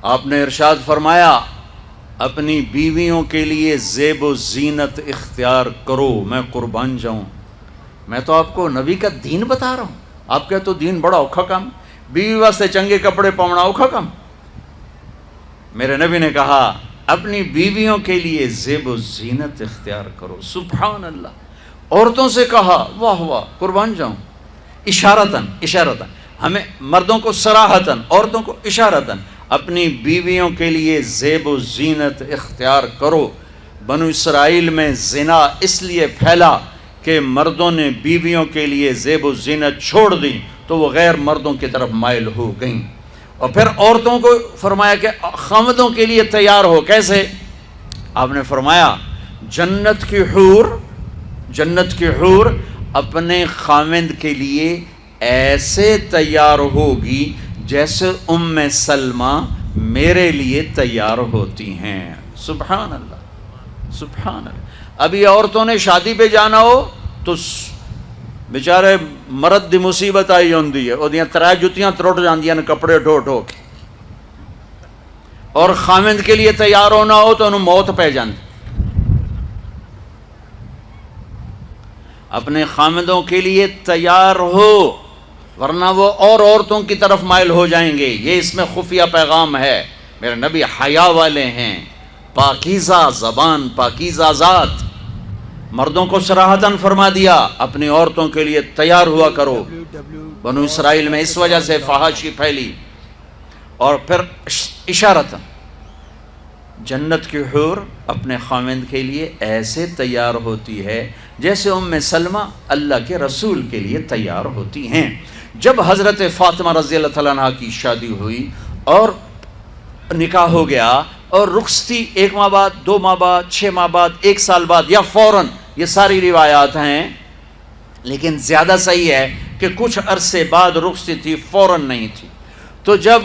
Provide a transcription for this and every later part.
آپ نے ارشاد فرمایا اپنی بیویوں کے لیے زیب و زینت اختیار کرو، میں قربان جاؤں۔ میں تو آپ کو نبی کا دین بتا رہا ہوں، آپ کہتے تو دین بڑا اوکھا کام، بیوی واسطے چنگے کپڑے پاؤنا اوکھا کام۔ میرے نبی نے کہا اپنی بیویوں کے لیے زیب و زینت اختیار کرو۔ سبحان اللہ۔ عورتوں سے کہا، واہ واہ، قربان جاؤں، اشارتاً ہمیں مردوں کو صراحتاً، عورتوں کو اشارتاً، اپنی بیویوں کے لیے زیب و زینت اختیار کرو۔ بنو اسرائیل میں زنا اس لیے پھیلا کہ مردوں نے بیویوں کے لیے زیب و زینت چھوڑ دی تو وہ غیر مردوں کی طرف مائل ہو گئیں۔ اور پھر عورتوں کو فرمایا کہ خامدوں کے لیے تیار ہو۔ کیسے؟ آپ نے فرمایا جنت کی حور اپنے خامند کے لیے ایسے تیار ہوگی جیسے ام سلمہ میرے لیے تیار ہوتی ہیں۔ سبحان اللہ، سبحان اللہ۔ ابھی عورتوں نے شادی پہ جانا ہو تو بیچارے مرد دی مصیبت آئی ہوندی ہے، اودیاں ترے جتیاں ترٹ جاندیاں نے کپڑے ڈھو ڈھو کے، اور خامند کے لیے تیار ہونا ہو تو انہوں موت پہ جاندی۔ اپنے خامدوں کے لیے تیار ہو ورنہ وہ اور عورتوں کی طرف مائل ہو جائیں گے۔ یہ اس میں خفیہ پیغام ہے۔ میرے نبی حیا والے ہیں، پاکیزہ زبان، پاکیزہ ذات۔ مردوں کو صراحتاً فرما دیا اپنی عورتوں کے لیے تیار ہوا کرو۔ بنو اسرائیل میں اس وجہ سے فحاشی پھیلی۔ اور پھر اشارتاً جنت کی حور اپنے خامند کے لیے ایسے تیار ہوتی ہے جیسے ام سلمہ اللہ کے رسول کے لیے تیار ہوتی ہیں۔ جب حضرت فاطمہ رضی اللہ تعالیٰ عنہ کی شادی ہوئی اور نکاح ہو گیا اور رخصتی 1 ماہ بعد، 2 ماہ بعد، 6 ماہ بعد، 1 سال بعد یا فوراً، یہ ساری روایات ہیں، لیکن زیادہ صحیح ہے کہ کچھ عرصے بعد رخصتی تھی، فوراً نہیں تھی۔ تو جب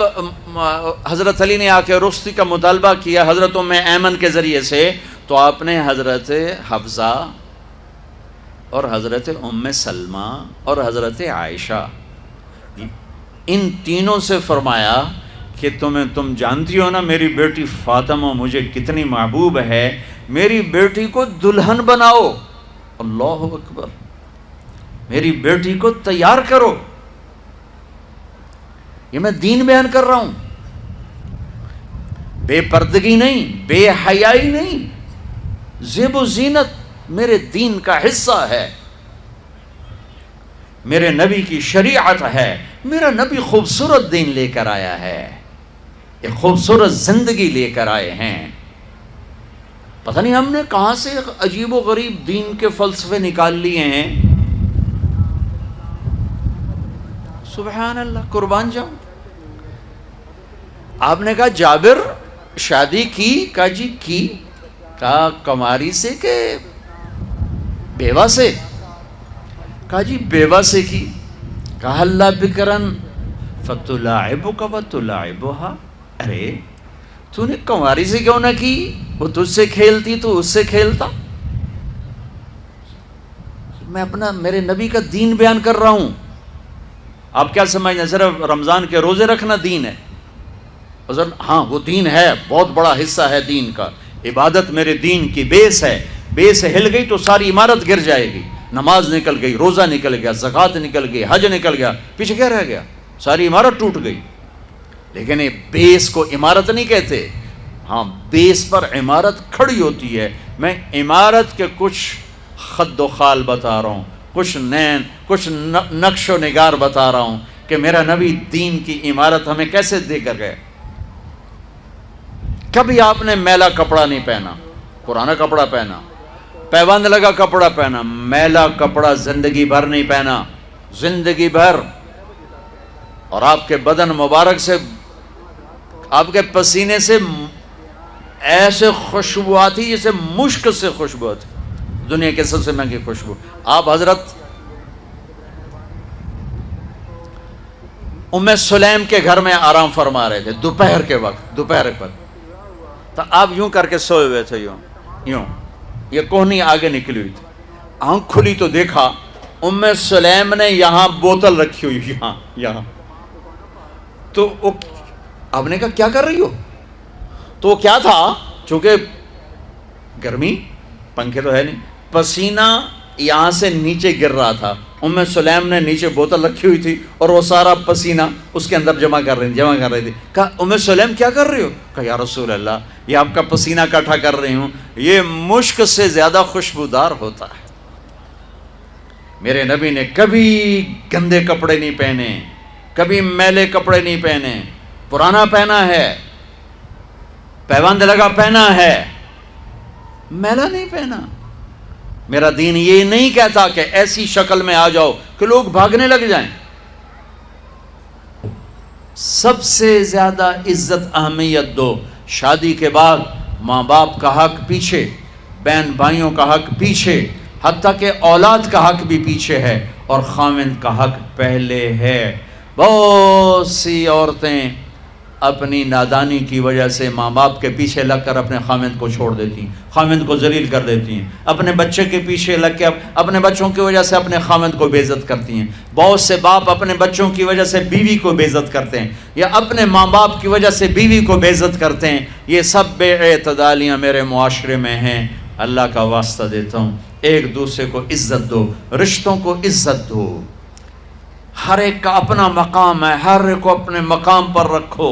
حضرت علی نے آ کے رخصتی کا مطالبہ کیا حضرت ام ایمن کے ذریعے سے، تو آپ نے حضرت حفصہ اور حضرت ام سلمہ اور حضرت عائشہ ان تینوں سے فرمایا کہ تم جانتی ہو نا میری بیٹی فاطمہ مجھے کتنی محبوب ہے، میری بیٹی کو دلہن بناؤ۔ اللہ اکبر، میری بیٹی کو تیار کرو۔ یہ میں دین بیان کر رہا ہوں، بے پردگی نہیں، بے حیائی نہیں، زیب و زینت میرے دین کا حصہ ہے، میرے نبی کی شریعت ہے۔ میرا نبی خوبصورت دین لے کر آیا ہے، ایک خوبصورت زندگی لے کر آئے ہیں۔ پتہ نہیں ہم نے کہاں سے عجیب و غریب دین کے فلسفے نکال لیے ہیں۔ سبحان اللہ، قربان جاؤں۔ آپ نے کہا جابر شادی کی؟ کہا جی کی۔ کہا کماری سے کہ بیوہ سے؟ کہا جی بیوہ سے کی۔ کہا اللہ بکرن فتلاعبک وتلاعبها، ارے تو نے کنواری سے کیوں نہ کی؟ وہ تجھ سے کھیلتی تو اس سے کھیلتا۔ میں میرے نبی کا دین بیان کر رہا ہوں۔ آپ کیا سمجھیں صرف رمضان کے روزے رکھنا دین ہے؟ ہاں وہ دین ہے، بہت بڑا حصہ ہے دین کا۔ عبادت میرے دین کی بیس ہے، بیس ہل گئی تو ساری عمارت گر جائے گی۔ نماز نکل گئی، روزہ نکل گیا، زکوٰۃ نکل گئی، حج نکل گیا، پیچھے کیا رہ گیا؟ ساری عمارت ٹوٹ گئی۔ لیکن یہ بیس کو عمارت نہیں کہتے، ہاں بیس پر عمارت کھڑی ہوتی ہے۔ میں عمارت کے کچھ خد و خال بتا رہا ہوں، کچھ نقش و نگار بتا رہا ہوں کہ میرا نبی دین کی عمارت ہمیں کیسے دے کر گئے۔ کبھی آپ نے میلا کپڑا نہیں پہنا، پرانا کپڑا پہنا، پیوند لگا کپڑا پہنا، میلا کپڑا زندگی بھر نہیں پہنا، زندگی بھر۔ اور آپ کے بدن مبارک سے، آپ کے پسینے سے ایسے خوشبو آتی جیسے مشک سے خوشبو آتی، دنیا کے سب سے مہنگی خوشبو۔ آپ حضرت ام سلیم کے گھر میں آرام فرما رہے تھے دوپہر کے وقت، تو آپ یوں کر کے سوئے ہوئے تھے، یوں یہ کوہنی آگے نکلی ہوئی تھی۔ آنکھ کھلی تو دیکھا ام سلیم نے یہاں بوتل رکھی ہوئی، یہاں تو آپ نے کہا کیا کر رہی ہو؟ تو کیا تھا، چونکہ گرمی، پنکھے تو ہے نہیں، پسینہ یہاں سے نیچے گر رہا تھا، ام سلیم نے نیچے بوتل رکھی ہوئی تھی اور وہ سارا پسینہ اس کے اندر جمع کر رہی تھی. کہا ام سلیم کیا کر رہی ہو؟ کہا یا رسول اللہ یہ آپ کا پسینہ اکٹھا کر رہی ہوں، یہ مشک سے زیادہ خوشبودار ہوتا ہے. میرے نبی نے کبھی گندے کپڑے نہیں پہنے، کبھی میلے کپڑے نہیں پہنے، پرانا پہنا ہے، پیوند لگا پہنا ہے، میلا نہیں پہنا. میرا دین یہ نہیں کہتا کہ ایسی شکل میں آ جاؤ کہ لوگ بھاگنے لگ جائیں. سب سے زیادہ عزت اہمیت دو. شادی کے بعد ماں باپ کا حق پیچھے، بہن بھائیوں کا حق پیچھے، حتیٰ کہ اولاد کا حق بھی پیچھے ہے، اور خاوند کا حق پہلے ہے. بہت سی عورتیں اپنی نادانی کی وجہ سے ماں باپ کے پیچھے لگ کر اپنے خاوند کو چھوڑ دیتی ہیں، خاوند کو ذلیل کر دیتی ہیں. اپنے بچے کے پیچھے لگ کے اپنے بچوں کی وجہ سے اپنے خاوند کو بے عزت کرتی ہیں. بہت سے باپ اپنے بچوں کی وجہ سے بیوی کو بے عزت کرتے ہیں، یا اپنے ماں باپ کی وجہ سے بیوی کو بے عزت کرتے ہیں. یہ سب بے اعتدالیاں میرے معاشرے میں ہیں. اللہ کا واسطہ دیتا ہوں، ایک دوسرے کو عزت دو، رشتوں کو عزت دو. ہر ایک کا اپنا مقام ہے، ہر ایک کو اپنے مقام پر رکھو.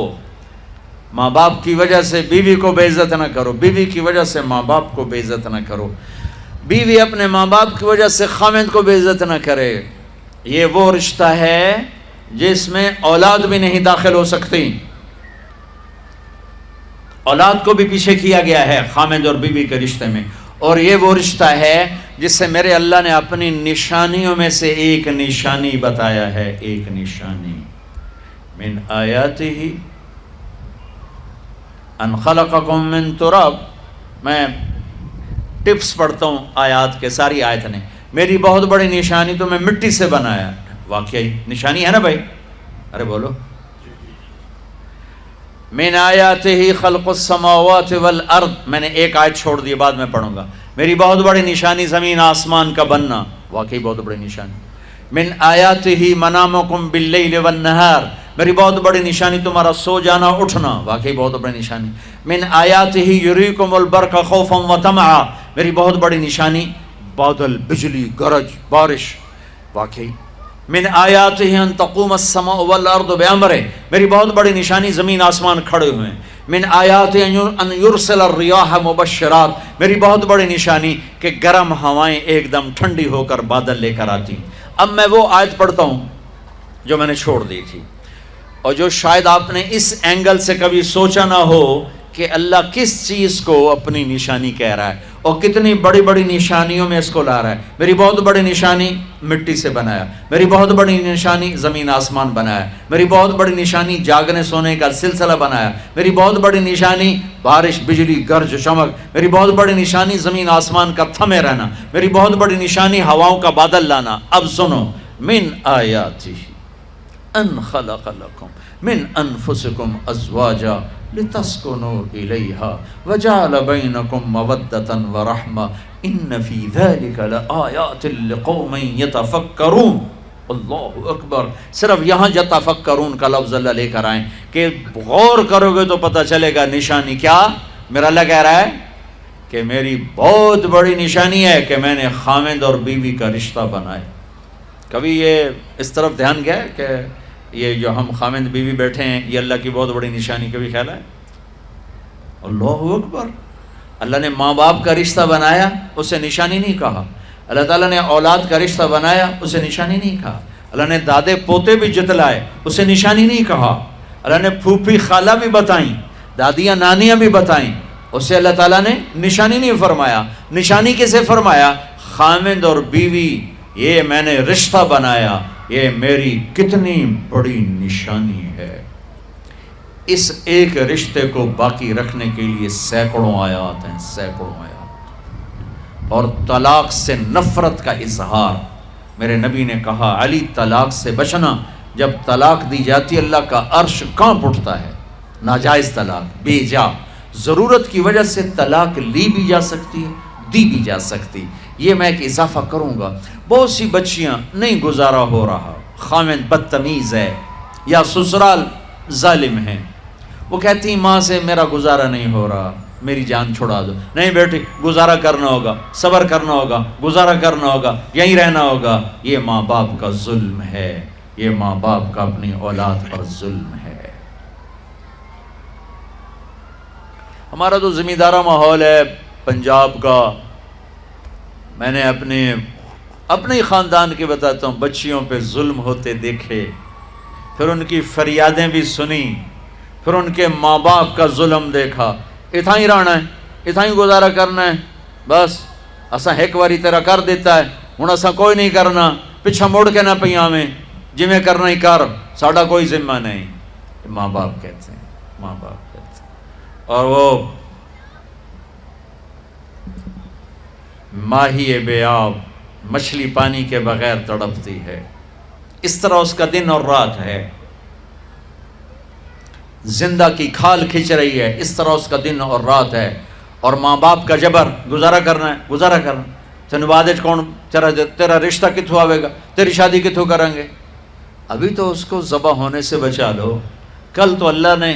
ماں باپ کی وجہ سے بیوی کو بے عزت نہ کرو، بیوی کی وجہ سے ماں باپ کو بے عزت نہ کرو، بیوی اپنے ماں باپ کی وجہ سے خاوند کو بے عزت نہ کرے. یہ وہ رشتہ ہے جس میں اولاد بھی نہیں داخل ہو سکتی. اولاد کو بھی پیچھے کیا گیا ہے خاوند اور بیوی کے رشتے میں. اور یہ وہ رشتہ ہے جس سے میرے اللہ نے اپنی نشانیوں میں سے ایک نشانی بتایا ہے. ایک نشانی، من آیاتہ ان خلقکم من تراب. میں ٹپس پڑھتا ہوں آیات کے، ساری آیت نے. میری بہت بڑی نشانی تو میں مٹی سے بنایا. واقعی نشانی ہے نا بھائی؟ ارے بولو. من آیاتہ خلق السماوات والارض. میں نے ایک آیت چھوڑ دی، بعد میں پڑھوں گا. میری بہت بڑی نشانی زمین آسمان کا بننا. واقعی بہت بڑی نشانی. من آیاتہ منامکم باللیل والنہار. میری بہت بڑی نشانی تمہارا سو جانا اٹھنا. واقعی بہت بڑی نشانی. من آیاتہ یریکم البرق خوفا وطمعا. میری بہت بڑی نشانی بادل، بجلی، گرج، بارش. واقعی. من آیاتہ ان تقوم السماء والارض بامرہ. میری بہت بڑی نشانی زمین آسمان کھڑے ہوئے ہیں. من آیاتہ ان یرسل الریاح مبشرات. میری بہت بڑی نشانی کہ گرم ہوائیں ایک دم ٹھنڈی ہو کر بادل لے کر آتی. اب میں وہ آیت پڑھتا ہوں جو میں نے چھوڑ دی تھی، اور جو شاید آپ نے اس اینگل سے کبھی سوچا نہ ہو کہ اللہ کس چیز کو اپنی نشانی کہہ رہا ہے اور کتنی بڑی بڑی نشانیوں میں اس کو لا رہا ہے. میری بہت بڑی نشانی مٹی سے بنایا، میری بہت بڑی نشانی زمین آسمان بنایا، میری بہت بڑی نشانی جاگنے سونے کا سلسلہ بنایا، میری بہت بڑی نشانی بارش، بجلی، گرج، چمک، میری بہت بڑی نشانی زمین آسمان کا تھمے رہنا، میری بہت بڑی نشانی ہواؤں کا بادل لانا. اب سنو، من آیاتہ ان خلق لکم من انفسکم ازواجا لتسکنوا الیہا وجعل بینکم مودۃ ورحمہ ان فی ذلک لآیات لقوم یتفکرون. اللہ اکبر. صرف یہاں یتفکرون کا لفظ اللہ لے کر آئیں کہ غور کرو گے تو پتہ چلے گا نشانی کیا. میرا اللہ کہہ رہا ہے کہ میری بہت بڑی نشانی ہے کہ میں نے خاوند اور بیوی کا رشتہ بنایا. کبھی یہ اس طرف دھیان گیا ہے کہ یہ جو ہم خاوند بیوی بیٹھے ہیں یہ اللہ کی بہت بڑی نشانی؟ کبھی خیال ہے؟ اللہ اکبر. اللہ نے ماں باپ کا رشتہ بنایا، اسے نشانی نہیں کہا. اللہ تعالیٰ نے اولاد کا رشتہ بنایا، اسے نشانی نہیں کہا. اللہ نے دادے پوتے بھی جتلائے، اسے نشانی نہیں کہا. اللہ نے پھوپھی خالہ بھی بتائیں، دادیاں نانیاں بھی بتائیں، اسے اللہ تعالیٰ نے نشانی نہیں فرمایا. نشانی کسے فرمایا؟ خاوند اور بیوی، یہ میں نے رشتہ بنایا، یہ میری کتنی بڑی نشانی ہے. اس ایک رشتے کو باقی رکھنے کے لیے سینکڑوں آیات ہیں، سینکڑوں آیات. اور طلاق سے نفرت کا اظہار. میرے نبی نے کہا علی طلاق سے بچنا. جب طلاق دی جاتی اللہ کا عرش کانپ اٹھتا ہے. ناجائز طلاق، بے جا، ضرورت کی وجہ سے طلاق لی بھی جا سکتی ہے، دی بھی جا سکتی. یہ میں ایک اضافہ کروں گا. بہت سی بچیاں نہیں گزارا ہو رہا، خاوند بدتمیز ہے یا سسرال ظالم ہیں، وہ کہتی ماں سے میرا گزارا نہیں ہو رہا، میری جان چھڑا دو. نہیں بیٹی، گزارا کرنا ہوگا، صبر کرنا ہوگا، گزارا کرنا ہوگا، یہیں رہنا ہوگا. یہ ماں باپ کا ظلم ہے، یہ ماں باپ کا اپنی اولاد پر ظلم ہے. ہمارا تو زمیندارہ ماحول ہے پنجاب کا. میں نے اپنے ہی خاندان کے بتاتا ہوں، بچیوں پہ ظلم ہوتے دیکھے، پھر ان کی فریادیں بھی سنی، پھر ان کے ماں باپ کا ظلم دیکھا. اتھا ہی رہنا ہے، اتھا ہی گزارا کرنا ہے، بس اساں ایک واری تیرا کر دیتا ہے، ہن اساں کوئی نہیں کرنا، پچھا مڑ کے نہ پیاں میں، جویں کرنا ہی کر، ساڈا کوئی ذمہ نہیں. ماں باپ کہتے ہیں، ماں باپ کہتے ہیں. اور وہ ماہی بے آب، مچھلی پانی کے بغیر تڑپتی ہے، اس طرح اس کا دن اور رات ہے. زندہ کی کھال کھچ رہی ہے، اس طرح اس کا دن اور رات ہے. اور ماں باپ کا جبر، گزارا کرنا ہے، گزارا کرنا. تینوں بعد کون تیرا رشتہ کتوں آئے گا، تیری شادی کتوں کریں گے. ابھی تو اس کو ذبح ہونے سے بچا لو. کل تو اللہ نے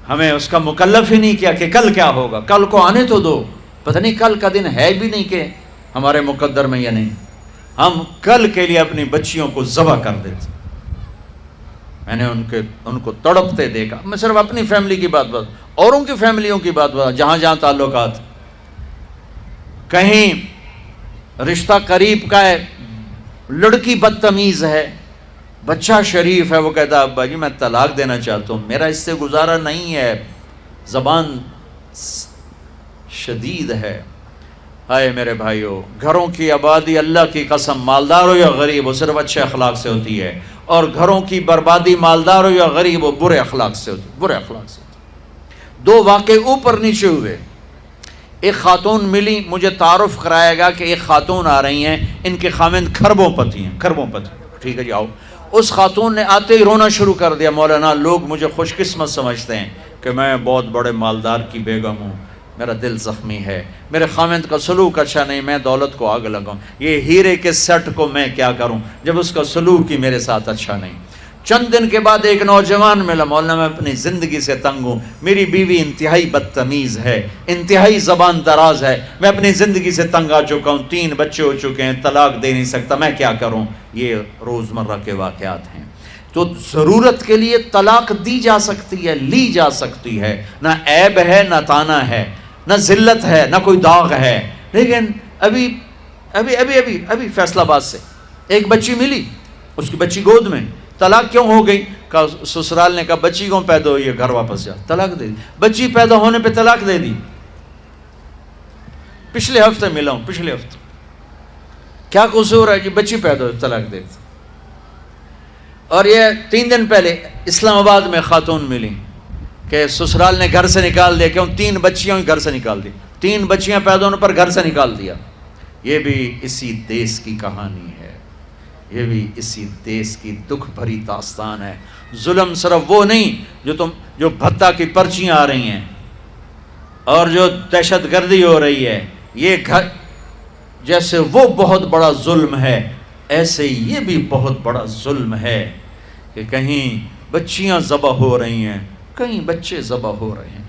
ہمیں اس کا مکلف ہی نہیں کیا کہ کل کیا ہوگا، کل کو آنے تو دو. پتہ نہیں کل کا دن ہے بھی نہیں کہ ہمارے مقدر میں یا نہیں. ہم کل کے لیے اپنی بچیوں کو ذبح کر دیتے. میں نے ان کو تڑپتے دیکھا. میں صرف اپنی فیملی کی بات اوروں کی فیملیوں کی بات جہاں جہاں تعلقات. کہیں رشتہ قریب کا ہے، لڑکی بدتمیز ہے، بچہ شریف ہے، وہ کہتا ہے ابا جی میں طلاق دینا چاہتا ہوں، میرا اس سے گزارا نہیں ہے، زبان شدید ہے. ہائے میرے بھائیو، گھروں کی آبادی اللہ کی قسم، مالدار ہو یا غریب ہو، صرف اچھے اخلاق سے ہوتی ہے. اور گھروں کی بربادی مالدار ہو یا غریب ہو، برے اخلاق سے ہوتی ہے، برے اخلاق سے ہوتی ہے. دو واقعے اوپر نیچے ہوئے. ایک خاتون ملی، مجھے تعارف کرایا گا کہ ایک خاتون آ رہی ہیں، ان کے خاوند کھربوں پتی ہیں، کھربوں پتی. ٹھیک ہے جی آؤ. اس خاتون نے آتے ہی رونا شروع کر دیا. مولانا لوگ مجھے خوش قسمت سمجھتے ہیں کہ میں بہت بڑے مالدار کی بیگم ہوں، میرا دل زخمی ہے، میرے خاوند کا سلوک اچھا نہیں، میں دولت کو آگ لگاؤں، یہ ہیرے کے سیٹ کو میں کیا کروں جب اس کا سلوک ہی میرے ساتھ اچھا نہیں. چند دن کے بعد ایک نوجوان ملا. مولانا میں اپنی زندگی سے تنگ ہوں، میری بیوی انتہائی بدتمیز ہے، انتہائی زبان دراز ہے، میں اپنی زندگی سے تنگ آ چکا ہوں، 3 بچے ہو چکے ہیں، طلاق دے نہیں سکتا، میں کیا کروں. یہ روزمرہ کے واقعات ہیں. تو ضرورت کے لیے طلاق دی جا سکتی ہے، لی جا سکتی ہے، نہ عیب ہے نہ تانا ہے، نہ ذلت ہے نہ کوئی داغ ہے. لیکن ابھی فیصل آباد سے ایک بچی ملی، اس کی بچی گود میں. طلاق کیوں ہو گئی؟ کہا سسرال نے کہا بچی کیوں پیدا ہوئی ہے، گھر واپس جا. طلاق دے دی. بچی پیدا ہونے پہ طلاق دے دی. پچھلے ہفتے ملا ہوں، پچھلے ہفتے. کیا قصور ہے جی، بچی پیدا ہوئی طلاق دے دی. اور یہ 3 دن پہلے اسلام آباد میں خاتون ملی کہ سسرال نے گھر سے نکال دیا. کیوں؟ 3 بچیاں گھر سے نکال دی. 3 بچیاں پیدا ہونے پر گھر سے نکال دیا. یہ بھی اسی دیس کی کہانی ہے، یہ بھی اسی دیس کی دکھ بھری داستان ہے. ظلم صرف وہ نہیں جو بھتہ کی پرچیاں آ رہی ہیں اور جو دہشت گردی ہو رہی ہے، یہ گھر جیسے وہ بہت بڑا ظلم ہے، ایسے یہ بھی بہت بڑا ظلم ہے کہ کہیں بچیاں ذبح ہو رہی ہیں، کہیں بچے ذبح ہو رہے ہیں.